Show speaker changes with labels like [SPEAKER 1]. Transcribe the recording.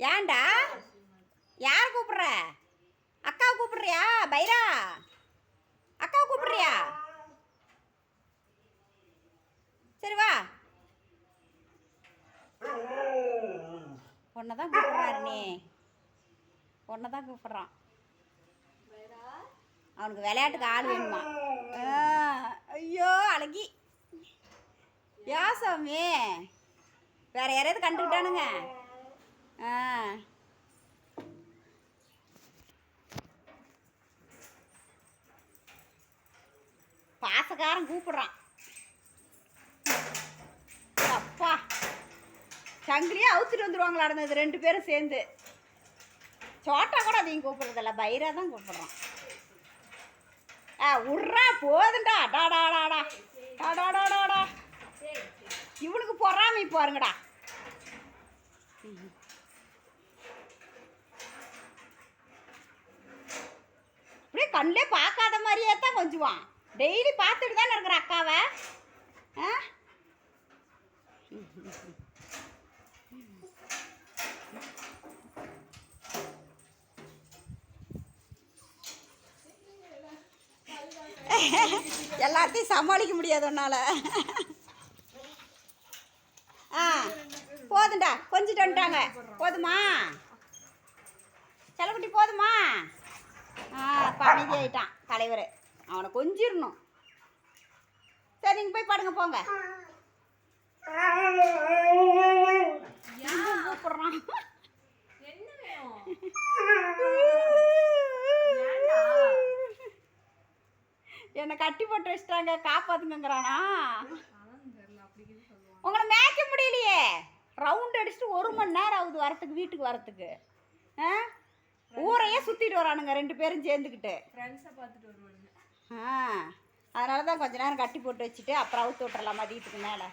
[SPEAKER 1] ஏன்டா யார் கூப்பிடுற? அக்காவை கூப்பிடுறியா? பைரா அக்காவை கூப்பிடுறியா? சரி வா. பொண்ணை தான் கூப்பிடுறாரு. நீ பொண்ணை தான் கூப்பிடுறான். அவனுக்கு விளையாட்டுக்கு ஆள் வேணுமா? ஐயோ அழகி. யா சாமி, வேற யாரையாவது கண்டுக்கிட்டானுங்க? பாசக்காரன் கூப்பிடுறான். அப்பா சங்கிலியே அவுத்துட்டு வந்துடுவாங்களா இருந்தது ரெண்டு பேரும் சேர்ந்து. சோட்டா கூட அதையும் கூப்பிடுறதில்ல, பைரா தான் கூப்பிடுறான். உட்றா போதுண்டா. டாடாடாடா டாடாடாடாடா. இவனுக்கு பொறாமை பாருங்கடா. அப்படியே கண்ணிலே பார்க்காத மாதிரியே தான் கொஞ்சுவான். டெய்லி பார்த்துட்டு தானே இருக்கிற அக்காவை. எல்லாத்தையும் சமாளிக்க முடியாது உன்னால. போதுண்டா, கொஞ்சிட்டு வந்துட்டாங்க. போதுமா செல்லக்குட்டி? போதுமா? அமைதி ஆயிட்டான் தலைவர். அவனை கொஞ்சிடணும். சரி நீங்கள் போய் பாடுங்க போங்க. கூப்பிடுறான். என்னை கட்டி போட்டு வச்சிட்டாங்க, காப்பாத்துங்கிறானா? உங்களை மேய்க்க முடியலையே. ரவுண்ட் அடிச்சுட்டு 1 மணி நேரம் ஆகுது வரத்துக்கு, வீட்டுக்கு வரத்துக்கு. ஊரையே சுற்றிட்டு வரானுங்க ரெண்டு பேரும் சேர்ந்துக்கிட்டு. அதனால தான் கொஞ்ச நேரம் கட்டி போட்டு வச்சுட்டு அப்புறம் அவுத்து விட்டுறலாம் மதியத்துக்கு மேலே.